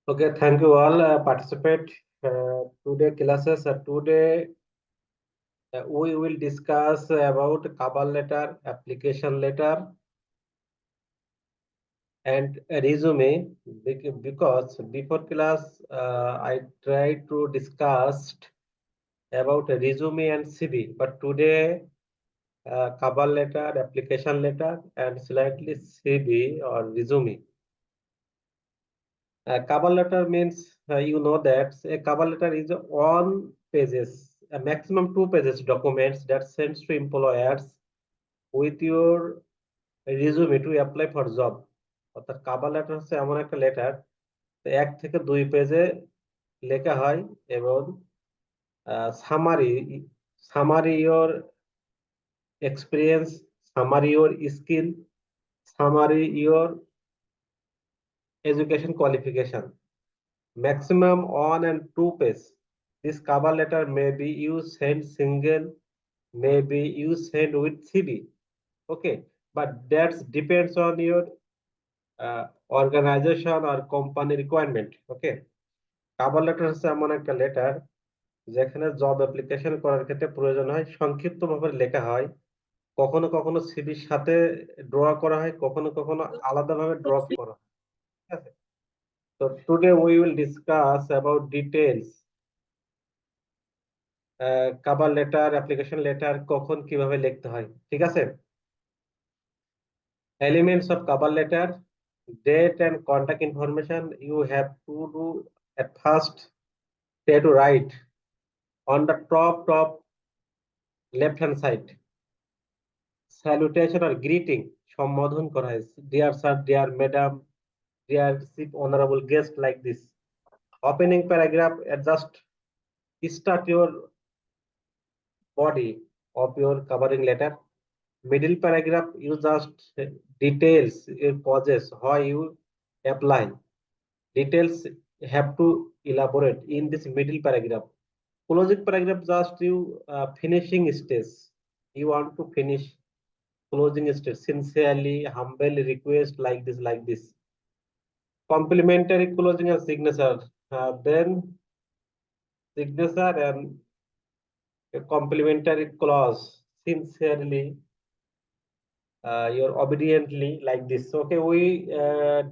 Okay, thank you all participate today classes. Today we will discuss about cover letter, application letter, and a resume. Because before class I tried to discuss about a resume and CV, but today cover letter, application letter, and slightly CV or resume. Cover letter means you know that a cover letter is one pages, a maximum two pages documents that sends to employers with your resume to apply for job. অর্থাৎ cover letter হচ্ছে এমন একটা letter 1 থেকে 2 পেজে লেখা হয় এবং summary summary your experience, summary your skill, summary your education qualification. Maximum 1 and 2 page. This cover letter may be used sent single, may be used sent with CV. Okay, but that depends on your organization or company requirement. Okay, cover letter হচ্ছে এমন একটা letter যেখানে job application করার ক্ষেত্রে প্রয়োজন হয় সংক্ষিপ্তভাবে লেখা হয়, কখনো কখনো সিভির সাথে ড্র করা হয়, কখনো কখনো আলাদাভাবে ড্র করা হয়। ঠিক আছে, তো today we will discuss about details cover letter, application letter কখন কিভাবে লিখতে হয়। ঠিক আছে, elements of cover letter, date and contact information. You have to do at first try to write on the top left hand side salutation or greeting, সম্বোধন করা হয়, dear sir, dear madam, dear chief honorable guest, like this. Opening paragraph, just start your body of your covering letter. Middle paragraph, you just details your causes why you apply. Details have to elaborate in this middle paragraph. Closing paragraph, just you finishing stage. You want to finish closing stage. Sincerely, humbly request, like this, like this. Complimentary closing and signature. Then signature and a complimentary clause. Sincerely, you're obediently, like this. Okay, we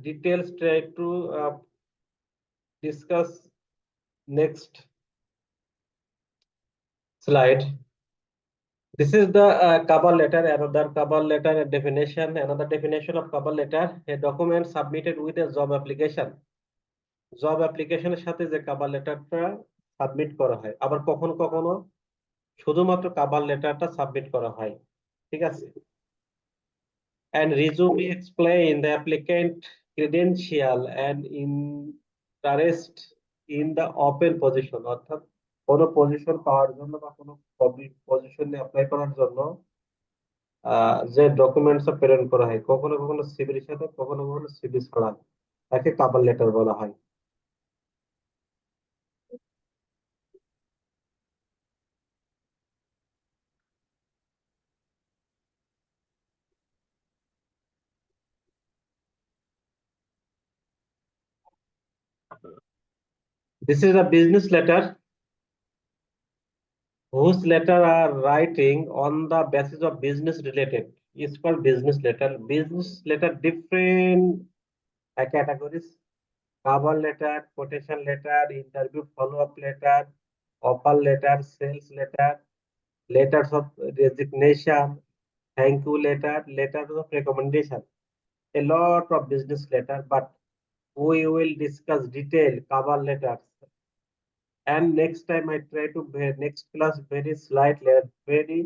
details try to discuss next slide. This is the cover letter. Another cover letter definition. Another definition of cover letter: a document submitted with a job application. Job অ্যাপ্লিকেশনের সাথে যে cover লেটারটা submit করা হয়, আবার কখনো কখনো শুধুমাত্র কভার লেটারটা সাবমিট করা হয়। ঠিক আছে, and resume explain the applicant credential and interest in the open position. অর্থাৎ কোনো পজিশন পাওয়ার জন্য বা কোনো পজিশনে অ্যাপ্লাই করার জন্য যে ডকুমেন্টস প্রেরণ করা হয়, কখনো কখনো সিভির সাথে, কখনো কখনো সিভি ছাড়া, তাকে কভার লেটার বলা হয়। This is a business letter whose letter are writing on the basis of business related. It's called business letter. Business letter different categories: cover letter, quotation letter, interview follow-up letter, offer letter, sales letter, letters of resignation, thank you letter, letters of recommendation. A lot of business letter, but we will discuss detailed cover letters. And next time I try to next class very slightly, very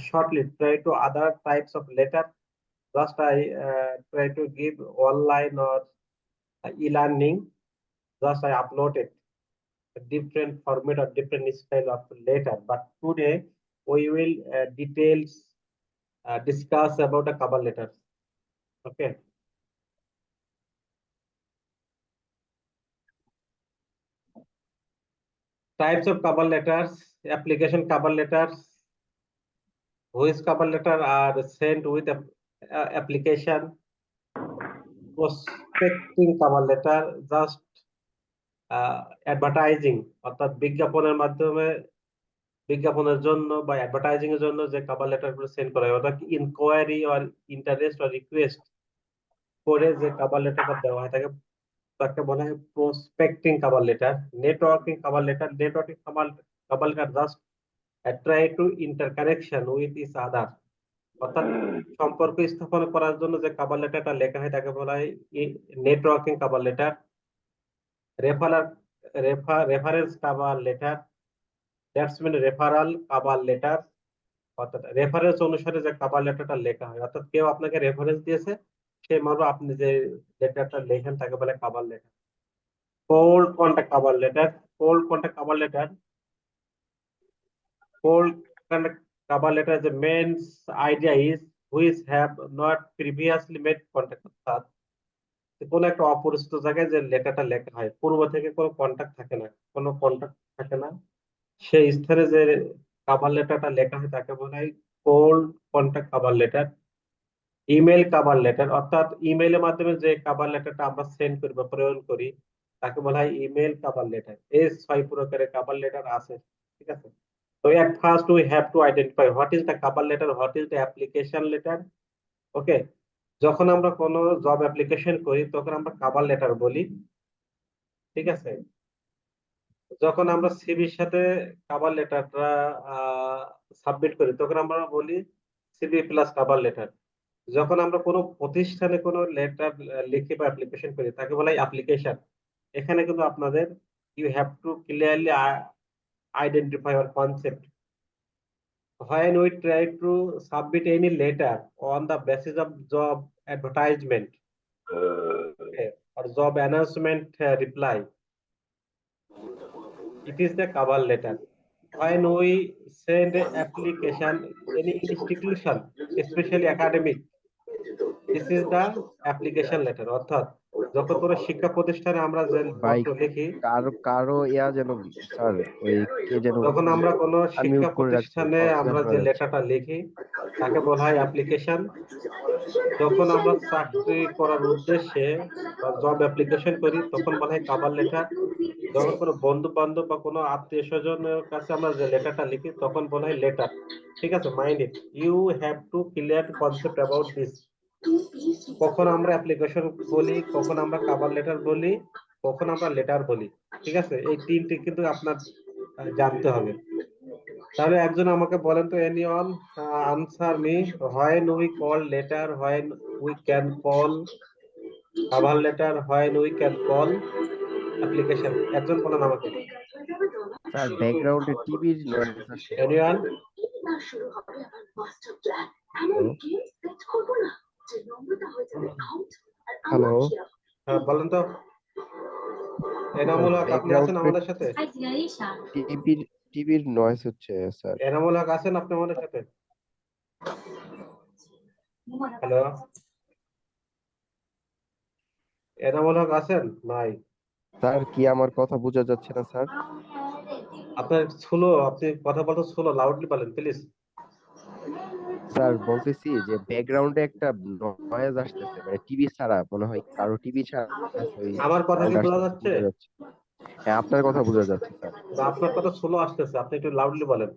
shortly try to other types of letter. Just I try to give online or e-learning. Just I upload it a different format or different style of letter. But today we will details discuss about the cover letters. Okay. Types of cover letters: application cover letters, whose cover letter are sent with a application. Prospecting cover letter, just advertising অর্থাৎ বিজ্ঞাপনের মাধ্যমে বিজ্ঞাপনের জন্য বা advertising এর জন্য যে cover letter গুলো সেন্ড করা হয় অর্থাৎ inquiry or interest or request করে যে কভার লেটারটা দেওয়া হয় তাকে বলা হয় prospecting cover letter. Networking cover letter, networking cover letter just try to interconnection with each other, অর্থাৎ সম্পর্ক স্থাপন করার জন্য যে কভার লেটারটা লেখা হয় তাকে বলা হয় networking cover letter. Referral reference cover letter, that's mean referral cover letter, অর্থাৎ রেফারেন্স অনুসারে যে কভার লেটারটা লেখা হয়, অর্থাৎ কেউ আপনাকে রেফারেন্স দিয়েছে সেই মারফত আপনি যে লেটারটা লেখেন তাকে বলে cover letter. Cold contact cover letter, cold contact cover letter, cold contact cover letter, the main idea is which have not previously made contact, অর্থাৎ কোন একটা অপরিচিত জায়গায় যে লেটারটা লেখা হয় পূর্ব থেকে কোনো কন্টাক্ট থাকে না, কোনো কন্টাক্ট থাকে না, সেই স্থানে যে কভার লেটারটা লেখা হয় তাকে বলা হয় cold contact cover letter. Email cover letter, অর্থাৎ ইমেলের মাধ্যমে যে কভার লেটারটা আমরা সেন্ড করি বা প্রেরণ করি তাকে বলা হয় ইমেল কভার লেটার। এই 6 প্রকারের কভার লেটার আছে, ঠিক আছে। So at first we have to identify what is the cover letter, what is the application letter. Okay, যখন আমরা কোনো জব অ্যাপ্লিকেশন করি তখন আমরা কভার লেটার বলি, ঠিক আছে। যখন আমরা সিভির সাথে কভার লেটারটা সাবমিট করি তখন আমরা বলি সিভি প্লাস কভার লেটার। যখন আমরা কোনো প্রতিষ্ঠানে কোনো লেটার লিখি বা অ্যাপ্লিকেশন করি তাকে বলা হয় অ্যাপ্লিকেশন। এখানে কিন্তু আপনাদের you have to clearly identify our concept. When we try to submit any letter on the basis of job advertisement, okay, or job announcement reply, it is the cover letter. When we send a application any institution, especially academic, this is the application letter. অর্থাৎ যখন কোনো শিক্ষা প্রতিষ্ঠানে আমরা যে ভাই, পত্র লিখি, কারো কারো ইয়া যেন, স্যার, ওই কে যেন যখন আমরা কোনো শিক্ষা আনমিউট করে রাখছে, প্রতিষ্ঠানে কথা আমরা শোনা যে যাচ্ছে। লেটারটা লিখি তাকে বলা হয় অ্যাপ্লিকেশন। যখন আমরা চাকরি করার উদ্দেশ্যে বা জব অ্যাপ্লিকেশন করি তখন বলা হয় কভার লেটার। যখন কোনো বন্ধু বান্ধব বা কোনো আত্মীয় স্বজনের কাছে আমরা যে লেটারটা লিখি তখন বলা হয় লেটার, ঠিক আছে। Mind it, you have to clear concept about this. কখন আমরা অ্যাপ্লিকেশন বলি, কখন আমরা কভার লেটার বলি, কখন আমরা লেটার বলি, ঠিক আছে। এই তিনটি কিন্তু আপনার জানতে হবে। তাহলে একজন আমাকে বলেন তো, anyone answer me, when we call letter, when we can call cover letter, when we can call application. একজন বলেন আমাকে। স্যার, ব্যাকগ্রাউন্ডে টিভির নয়েজ আসছে। এনিওয়ান? হ্যালো, হ্যাঁ বলেন তো। এনামুল হক আপনি আছেন ব্যাকগ্রাউন্ডে আমাদের সাথে? টিভির নয়েজ হচ্ছে স্যার। এনামুল হক আছেন আপনি আমাদের সাথে? হ্যালো, এনামুল হক আছেন? নাই। স্যার, কি আমার কথা বোঝা যাচ্ছে না স্যার? আপনার স্লো, আপনি কথা বলতে স্লো, লাউডলি বলেন প্লিজ। স্যার, বলতেছি যে ব্যাকগ্রাউন্ডে একটা নয়েজ আসতেছে, মানে টিভি ছাড়া মনে হয় কারো টিভি ছাড়া ওই আমার কথা কি সাউন্ড বোঝা আসতেছে, যাচ্ছে? বোঝা যাচ্ছে। হ্যাঁ, আপনার কথা বোঝা যাচ্ছে স্যার। আপনার কথা স্লো আসতেছে, আপনি একটু লাউডলি বলেন।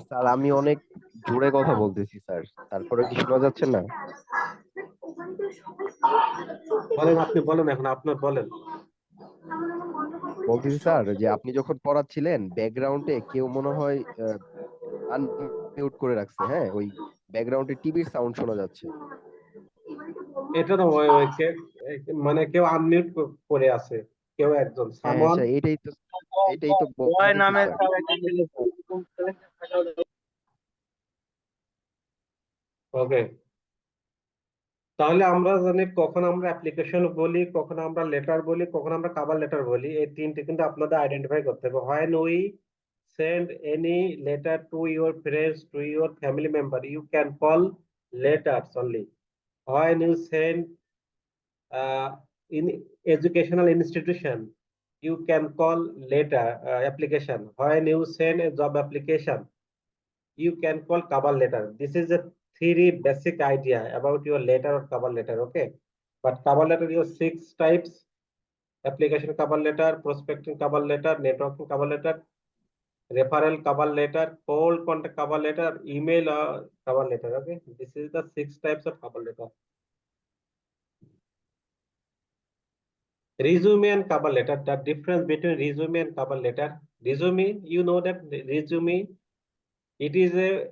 স্যার, আমি অনেক জোরে কথা বলতেছি স্যার, তারপরে কি শোনা যাচ্ছে না? বলেন, আপনি বলেন, এখন আপনার বলেন। বলতেছি স্যার যে আপনি যখন পড়াচ্ছিলেন ব্যাকগ্রাউন্ডে কেউ মনে হয় আনমিউট করে রাখছে। হ্যাঁ, ওই ব্যাকগ্রাউন্ডে টিভির সাউন্ড শোনা যাচ্ছে। এটা না, মানে কেউ আনমিউট করে আছে, কেউ একজন, হ্যাঁ সামওয়ান। স্যার, এটাই তো জয় বলতেছি নামে স্যার। ওকে, তাহলে আমরা জানি কখন আমরা অ্যাপ্লিকেশন বলি, কখন আমরা লেটার বলি, কখন আমরা কভার লেটার বলি। এই তিনটে কিন্তু আপনাদের আইডেন্টিফাই করতে হবে। When we send any letter to your friends, to your family member, you can call letters only. When you send in educational institution, you can call later application. When you send a job application, you can call cover letter. This is the three basic idea about your letter or cover letter. Okay, but cover letter you have 6 types. application cover letter, prospecting cover letter, networking cover letter, referral cover letter, cold contact cover letter, email cover letter. Okay, this is the 6 types of cover letter. Resume and cover letter. The difference between resume and cover letter. Resume, you know that resume, it is a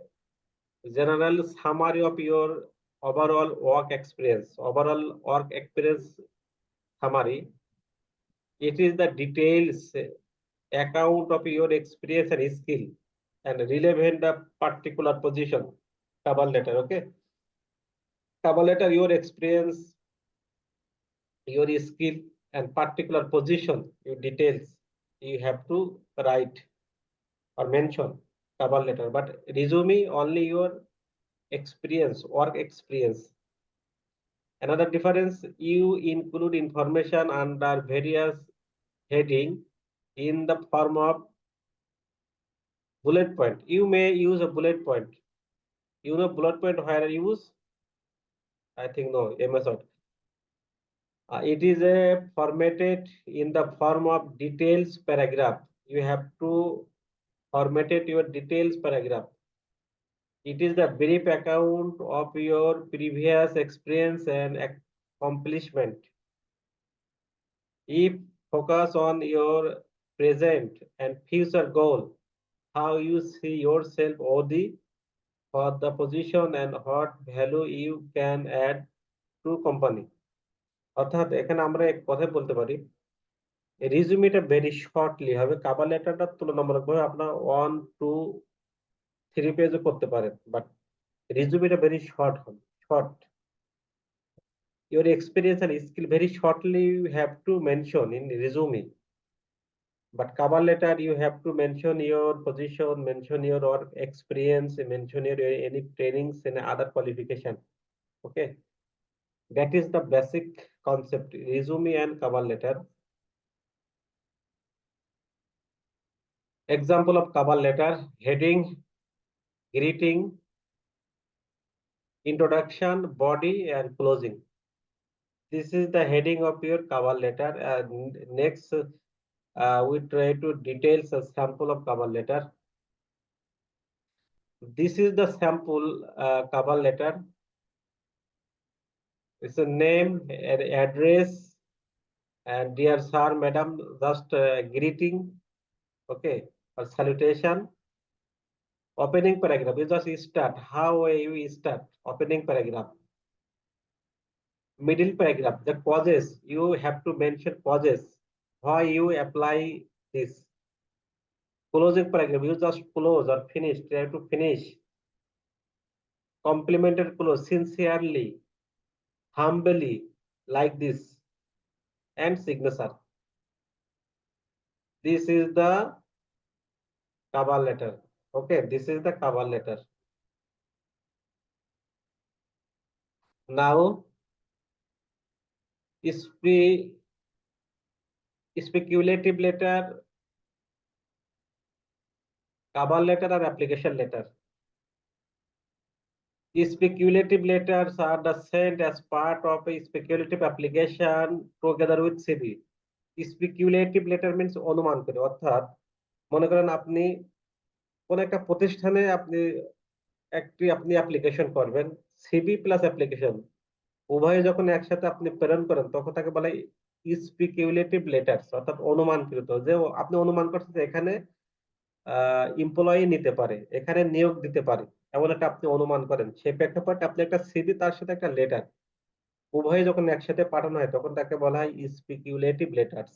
general summary of your overall work experience. Overall work experience summary. It is the details account of your experience and skill and relevant the particular position. Cover letter. Okay. Cover letter, your experience, your skill and particular position, your details, you have to write or mention cover letter. But resume only your experience, work experience. Another difference, you include information under various heading in the form of bullet point. You may use a bullet point. You know bullet point where I use? I think no, MS Word. It is a formatted in the form of details paragraph. You have to format your details paragraph. It is the brief account of your previous experience and accomplishment. If focus on your present and future goal, how you see yourself or for the position and what value you can add to company. অর্থাৎ এখানে আমরা এক কথায় বলতে পারি রিজুমিটা very shortly হবে, cover লেটারটা তুলনামূলকভাবে আপনার 1, 2, 3 পেজও করতে পারেন, বাট রিজুমিটা ভেরি শর্ট হবে, short. Your experience and skill very shortly you have to mention in resume, but cover letter you have to mention your position, mention your work experience, mention your any trainings and other qualification. Okay, that is the basic concept, resume and cover letter. Example of cover letter: heading, greeting, introduction, body and closing. This is the heading of your cover letter. Next we try to detail a sample of cover letter. This is the sample cover letter. It's a name, an address, and dear sir, madam, just greeting, okay, or salutation. Opening paragraph, you just start. How you start? Opening paragraph. Middle paragraph, the causes, you have to mention causes, why you apply this. Closing paragraph, you just close or finish, try to finish. Complimented close, sincerely, humbly, like this, and signature. This is the cover letter. Okay, this is the cover letter. Now, speculative letter, cover letter or application letter. Speculative letters are the sent as part of a speculative application together with CV. Speculative letter means অনুমান করে, অর্থাৎ মনে করেন আপনি কোন একটা প্রতিষ্ঠানে আপনি অ্যাপ্লিকেশন করবেন, সিভি প্লাস অ্যাপ্লিকেশন উভয় যখন একসাথে আপনি প্রেরণ করেন তখন তাকে বলা হয় স্পেকুলেটিভ লেটারস, অর্থাৎ অনুমানকৃত, যে আপনি অনুমান করছেন যে এখানে এমপ্লয়ি নিতে পারে, এখানে নিয়োগ দিতে পারে, এমন একটা আপনি অনুমান করেন। সেই প্রেক্ষাপটে আপনি একটা সিভি তার সাথে একটা লেটার উভয় যখন একসাথে পাঠানো হয় তখন তাকে বলা হয় speculative letters.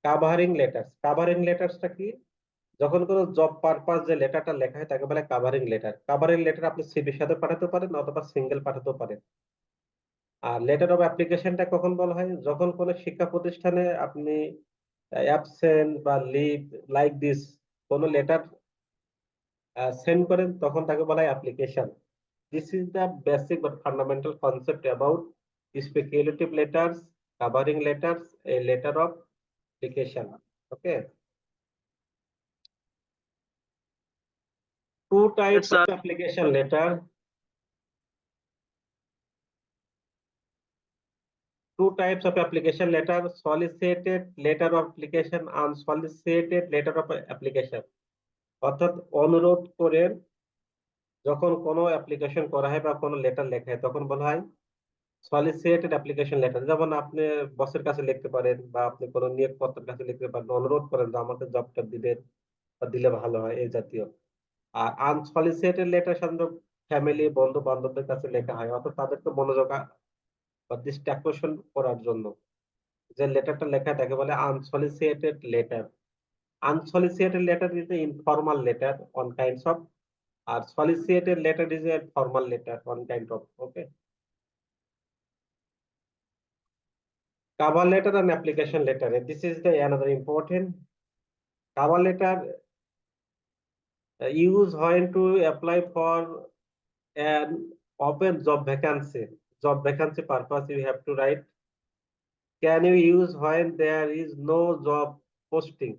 Covering letters, covering লেটারসটা কি? যখন কোনো জব পারপাস যে লেটারটা লেখা হয় তাকে বলে কাভারিং লেটার। কাভারিং লেটার আপনি সিভির সাথে পাঠাতে পারেন অথবা সিঙ্গেল পাঠাতেও পারেন। আর লেটার অফ অ্যাপ্লিকেশনটা কখন বলা হয়? যখন কোনো শিক্ষা প্রতিষ্ঠানে আপনি অ্যাবসেন্ট বা লিভ লাইক দিস কোনো লেটার সেন্ড করেন তখন তাকে বলা হয় application. This is the basic but fundamental concept about speculative letters, covering letters, a letter of application. Okay. Two types of application letter. two types of application letter: solicited letter of application, unsolicited letter of application. অর্থাৎ অনুরোধ করে যখন কোনো application করা হয় বা কোনো letter লেখা হয় তখন বলা হয় সলিসিটেড অ্যাপ্লিকেশন লেটার। যেমন আপনি বসের কাছে লিখতে পারেন বা আপনি কোনো নিয়োগকর্তার কাছে লিখতে পারেন, অনুরোধ করেন যে আমাকে জবটা দিবেন বা দিলে ভালো হয়, এই জাতীয়। আর আনসলিসিটেড লেটার সাধারণত ফ্যামিলি, বন্ধু বান্ধবদের কাছে লেখা হয়, অর্থাৎ তাদেরকে মনোযোগ বা দৃষ্টি আকর্ষণ করার জন্য যে লেটারটা লেখা তাকে বলে unsolicited letter. Unsolicited letter is an informal letter, one kinds of, or solicited letter is a formal letter, one kind of. Okay. Cover letter and application letter. This is the another important. Cover letter use when to apply for an open job vacancy. Job vacancy purpose you have to write. Can you use when there is no job posting?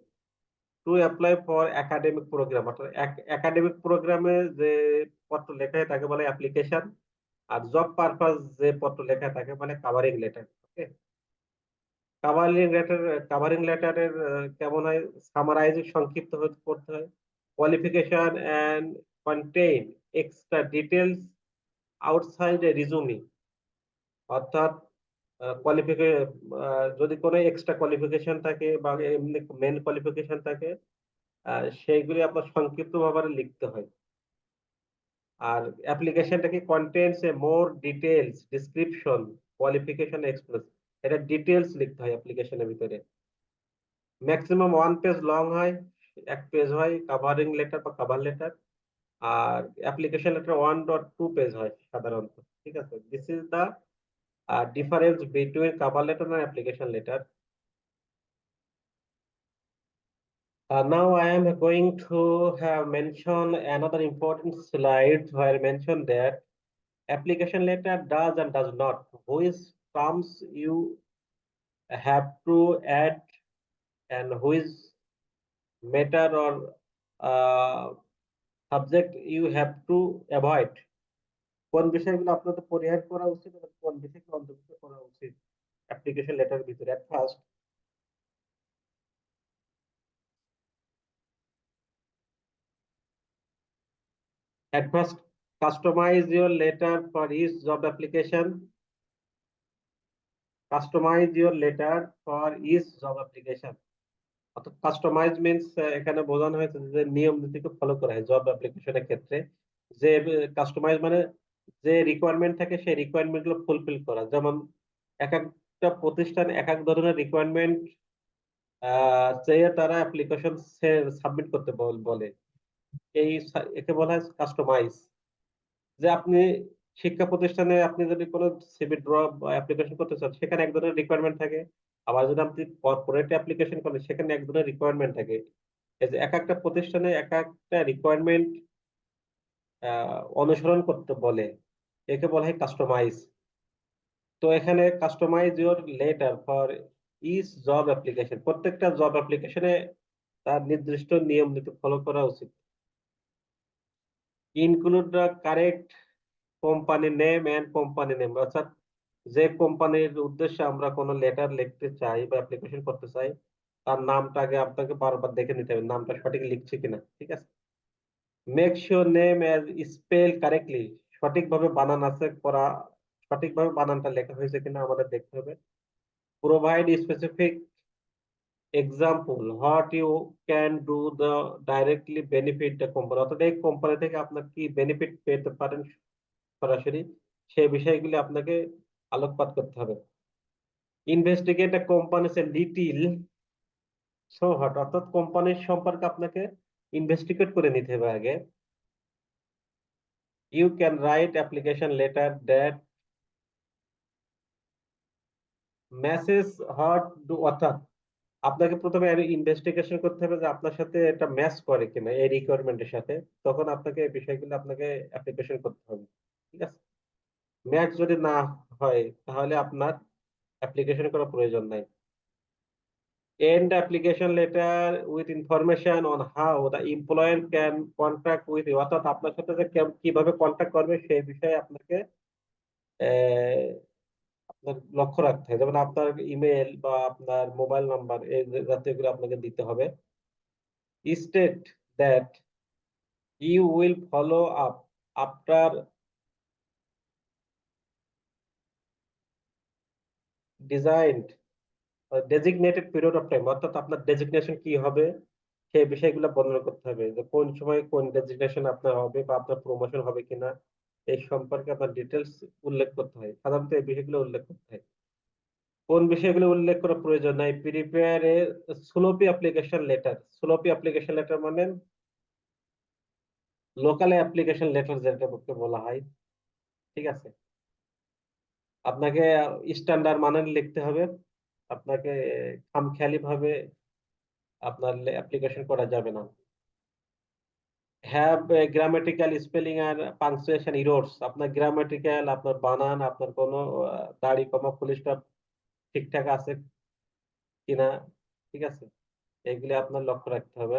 To apply for academic program, অর্থাৎ academic প্রোগ্রামে যে পত্র লেখা হয় তাকে বলে application, আর job purpose যে পত্র লেখা হয় তাকে বলে কাভারিং লেটার। ওকে। কাভারিং লেটারের কেমন হয়? সামারাইজিং, সংক্ষিপ্ত করতে হয়। Qualification and contain extra details outside a resume, অর্থাৎ কোয়ালিফিকেশন, যদি কোনো এক্সট্রা কোয়ালিফিকেশন থাকে বা এমনি মেন কোয়ালিফিকেশন থাকে সেইগুলি আপনার সংক্ষিপ্ত ভাবে লিখতে হয়। আর অ্যাপ্লিকেশনটাকে contents a more details description qualification express, এটা ডিটেলস লিখতে হয় অ্যাপ্লিকেশনের ভিতরে। ম্যাক্সিমাম 1 পেজ লং হয়, 1 পেজ হয় কাভারিং লেটার বা কভার লেটার, আর অ্যাপ্লিকেশন লেটার 1.2 পেজ হয় সাধারণত। ঠিক আছে, this is the difference between cover letter and application letter. Now I am going to have mentioned another important slide where I mentioned that application letter does and does not, which terms you have to add and which matter or subject you have to avoid. কোন বিষয়গুলো আপনাদের পরিহার করা উচিত এবং কোন বিষয়গুলো অন্তর্ভুক্ত করা উচিত অ্যাপ্লিকেশন লেটার ভিতরে। At first, customize your letter for each job application. Customize your letter for each job application. অর্থাৎ কাস্টমাইজ মিন্স এখানে বোঝানো হয়েছে যে নিয়ম নীতিকে ফলো করা হয় জব অ্যাপ্লিকেশনের ক্ষেত্রে। যে কাস্টমাইজ মানে যে রিকোয়ারমেন্ট থাকে সেই রিকোয়ারমেন্ট গুলো ফুলফিল করা। যেমন এক একটা প্রতিষ্ঠান এক এক ধরনের রিকোয়ারমেন্ট চেয়ে তারা অ্যাপ্লিকেশন সাবমিট করতে বলে, একে বলা হয় কাস্টমাইজ। যে আপনি শিক্ষা প্রতিষ্ঠানে আপনি যদি কোনো সিভি ড্রপ বা অ্যাপ্লিকেশন করতে চান সেখানে এক ধরনের রিকোয়ারমেন্ট থাকে, আবার যদি আপনি কর্পোরেট অ্যাপ্লিকেশন করেন সেখানে এক ধরনের রিকোয়ারমেন্ট থাকে। এই যে এক একটা প্রতিষ্ঠানে এক একটা রিকোয়ারমেন্ট অনুসরণ করতে বলে, একে বলা হয় কাস্টমাইজ। তো এখানে customise your letter for each job application, প্রত্যেকটা জব অ্যাপ্লিকেশনে তার নির্দিষ্ট নিয়ম নীতি ফলো করা উচিত। Include the correct company name and company name, অর্থাৎ যে কোম্পানির উদ্দেশ্যে আমরা কোনো লেটার লিখতে চাই বা অ্যাপ্লিকেশন করতে চাই তার নামটা আগে আপনাকে বারবার দেখে নিতে হবে, নামটা সঠিক লিখছে কিনা। ঠিক আছে। Make sure name as spell correctly, সঠিকভাবে বানান আছে করা, সঠিকভাবে বানানটা লেখা হয়েছে কিনা আমাদের দেখতে হবে। Provide specific example what you can do the directly benefit the company, অর্থাৎ এই কোম্পানি থেকে আপনার কি বেনিফিট পেতে পারেন সরাসরি, সেই বিষয়গুলি আপনাকে আলোকপাত করতে হবে। Investigate a companies a little so hot, অর্থাৎ কোম্পানির সম্পর্কে আপনাকে ইনভেস্টিগেট করে নিতে হবে আগে। You can write application letter that matches what do, অর্থাৎ আপনাকে প্রথমে ইনভেস্টিগেশন করতে হবে যে আপনার সাথে এটা ম্যাচ করে কিনা এই রিকোয়ারমেন্টের সাথে, তখন আপনাকে এই বিষয়গুলো আপনাকে অ্যাপ্লিকেশন করতে হবে। ঠিক আছে। ম্যাচ যদি না হয় তাহলে আপনার অ্যাপ্লিকেশন করার প্রয়োজন নাই। End application letter with information on how the employer can contact with you, অর্থাৎ আপনার সাথে যে কিভাবে কন্ট্যাক্ট করবে সেই বিষয়ে আপনাকে আপনার লক্ষ্য রাখতে হয়, যেমন আপনার ইমেল বা আপনার মোবাইল নাম্বার এই জাতীয় গুলো আপনাকে দিতে হবে। State that you will follow up after designed designated period of time, অর্থাৎ আপনার ডেজিগনেশন কি হবে সেই বিষয়গুলো বর্ণনা করতে হবে, যে কোন সময় কোন ডেজিগনেশন আপনার হবে বা আপনার প্রমোশন হবে কিনা এই সম্পর্কে আপনার ডিটেলস উল্লেখ করতে হয়। সাধারণত এই বিষয়গুলো উল্লেখ করতে হয়। কোন বিষয়গুলো উল্লেখ করা প্রয়োজন নাই, prepare a sloppy application letter. Sloppy application letter মানে লোকাল অ্যাপ্লিকেশন লেটার যেটাকে বলা হয়, ঠিক আছে। আপনাকে স্ট্যান্ডার্ড মানের লিখতে হবে। আপনাকে খামখেয়ালি ভাবে আপনার অ্যাপ্লিকেশন করা যাবে না। Have grammatical spelling or punctuation errors, আপনার গ্রামাটিক্যাল, আপনার বানান, আপনার কোনো দাড়ি কমা ফুল স্টপ ঠিকঠাক আছে কিনা, ঠিক আছে, এগুলি আপনার লক্ষ্য রাখতে হবে।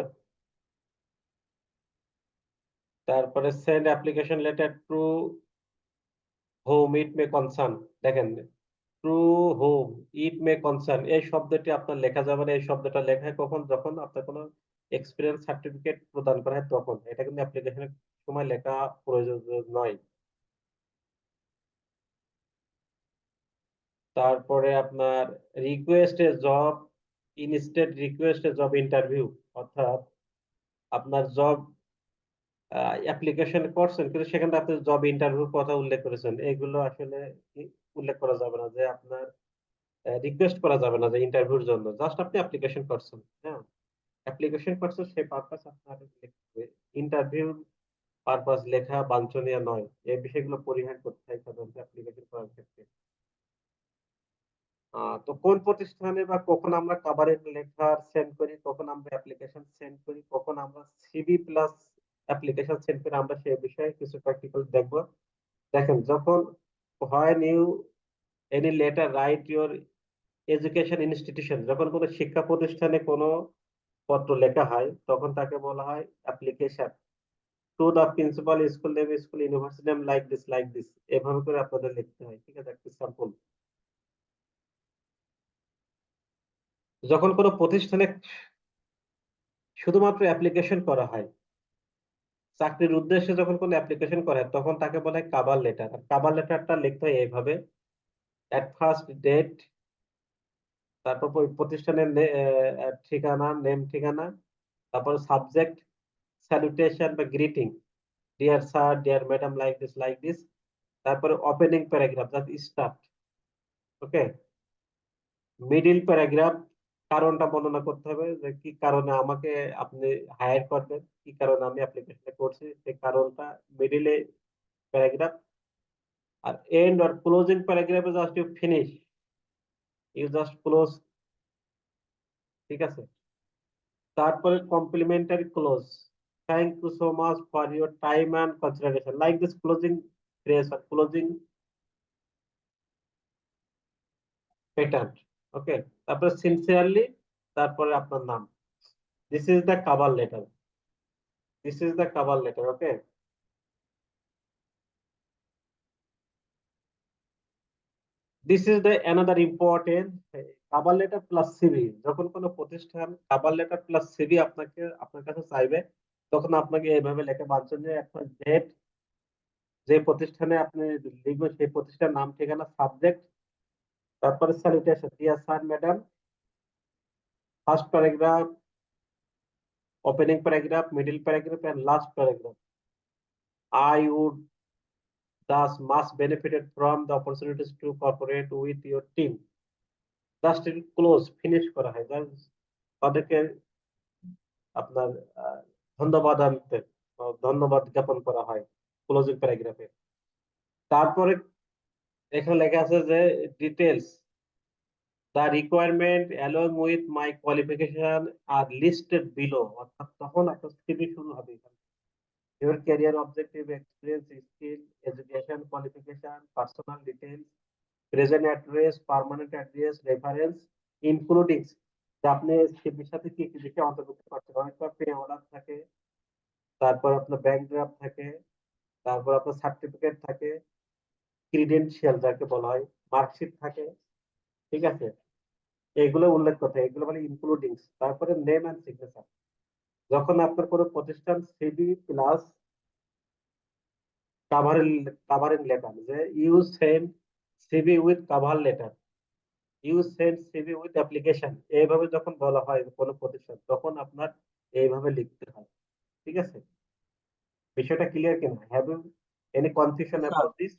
তারপরে send application letter to home it May concern. দেখেন, টু হোম ইট মে কনসার্ন এই শব্দটি আপনার লেখা যাবে না। এই শব্দটা লেখা হয় কখন, যখন আপনার কোনো এক্সপিরিয়েন্স সার্টিফিকেট প্রদান করা হয় তখন। এটা কিন্তু অ্যাপ্লিকেশনের সময় লেখা প্রয়োজন নয়। তারপরে আপনার রিকোয়েস্ট এ জব ইনস্টেড রিকোয়েস্ট এ জব ইন্টারভিউ, অর্থাৎ আপনার জব অ্যাপ্লিকেশন করছেন কিন্তু সেখানে আপনি জব ইন্টারভিউর কথা উল্লেখ করেছেন, এগুলো আসলে উল্লেখ করা যাবে না। যে আপনার রিকোয়েস্ট করা যাবে না যে ইন্টারভিউর জন্য, জাস্ট আপনি অ্যাপ্লিকেশন করছেন। হ্যাঁ, অ্যাপ্লিকেশন করছেন সেই পারপাস আপনার লিখতে, ইন্টারভিউ পারপাস লেখা বাঞ্ছনীয় নয়। এই বিষয়গুলো পরিহার করতে হয় সাধারণত অ্যাপ্লিকেশন করার ক্ষেত্রে। তো কোন প্রতিষ্ঠানে বা কখন আমরা কভারেজ লেটার সেন্ড করি, কখন আমরা অ্যাপ্লিকেশন সেন্ড করি, কখন আমরা সিভি প্লাস অ্যাপ্লিকেশন সেন্ড করি, আমরা সেই বিষয়ে কিছু প্র্যাকটিক্যাল দেখবো। দেখেন, যখন হয় new any letter right your education institution, যখন কোনো শিক্ষা প্রতিষ্ঠানে কোনো পত্র লেখা হয় তখন তাকে বলা হয় application to the principal, school name, school, university name, like this, এভাবে করে আপনাদের লিখতে হয়, ঠিক আছে। একটা স্যাম্পল। যখন কোনো প্রতিষ্ঠানে শুধুমাত্র অ্যাপ্লিকেশন করা হয়, চাকরির উদ্দেশ্যে যখন কোনো অ্যাপ্লিকেশন করে তখন তাকে বলে কাভার লেটার। আর কাভার লেটারটা লিখতে হয় এইভাবে: এট ফার্স্ট ডেট, তারপর ওই প্রতিষ্ঠানের ঠিকানা, নেম ঠিকানা, তারপর সাবজেক্ট স্যালুটেশন বা greeting, dear sir, deer madam, like this. তারপরে ওপেনিং প্যারাগ্রাফ জাস্ট স্টার্ট, ওকে। মিডিল প্যারাগ্রাফ কারণটা বর্ণনা করতে হবে, যে কি কারণে আমাকে আপনি হায়ার করবেন, কি কারণে আমি অ্যাপ্লিকেশনটা করছি সেই কারণটা মিডিলে প্যারাগ্রাফ। আর এন্ড আর ক্লোজিং প্যারাগ্রাফে just you finish, you just close, ঠিক আছে। তারপরে complimentary close, thank you so much for your time and consideration, like this closing phrase আর ক্লোজিং প্যাটার্ন, ওকে। তারপরে সিনসিয়ারলি, তারপরে আপনার নাম। This is the cover letter, this is the cover letter, okay. This is the another important cover letter plus CV. যখন কোনো প্রতিষ্ঠান cover letter plus CV আপনার কাছে চাইবে তখন আপনাকে এইভাবে লেখা বাঞ্ছনীয় আপনার ডেট, যে প্রতিষ্ঠানে আপনি লিখবেন সেই প্রতিষ্ঠানের নাম, ঠিকানা, সাবজেক্ট, তারপরে salutation, dear sir, madam, first paragraph, opening paragraph, middle paragraph and last paragraph. I would thus much benefited from the opportunities to cooperate with your team. Just close finish করা হয়, জাস্ট তাদেরকে আপনার আহ, ধন্যবাদ আনতে ধন্যবাদ জ্ঞাপন করা হয় ক্লোজিং প্যারাগ্রাফে। তারপরে এখানে লেখা আছে যে details, the requirement along with my qualification are listed below, অর্থাৎ তখন একটা সিভি শুরু হবে। Your career objective, experience, skill, education, qualification, personal details, present address, permanent address, reference, including যে আপনি সিভির সাথে কি কি বিষয় অন্তর্ভুক্ত করছেন। অনেক সময় পে অর্ডার থাকে, তারপর আপনার ব্যাংক ড্রাফট থাকে, তারপর আপনার সার্টিফিকেট থাকে, ক্রিডেন্সিয়াল যাকে বলা হয়, মার্কশিট থাকে, ঠিক আছে, এগুলো উল্লেখ করতে হয়, এগুলো মানে ইনক্লুডিং। তারপরে নেম এন্ড সিগনেচার, যখন আপনার কোনো প্রতিষ্ঠান সিভি প্লাস কাভারিং লেটার, যে you send CV with cover letter, you send CV with application, এইভাবে যখন বলা হয় কোনো প্রতিষ্ঠান, তখন আপনার এইভাবে লিখতে হয়, ঠিক আছে। বিষয়টা ক্লিয়ার কিনা? Have you any confusion sir about this?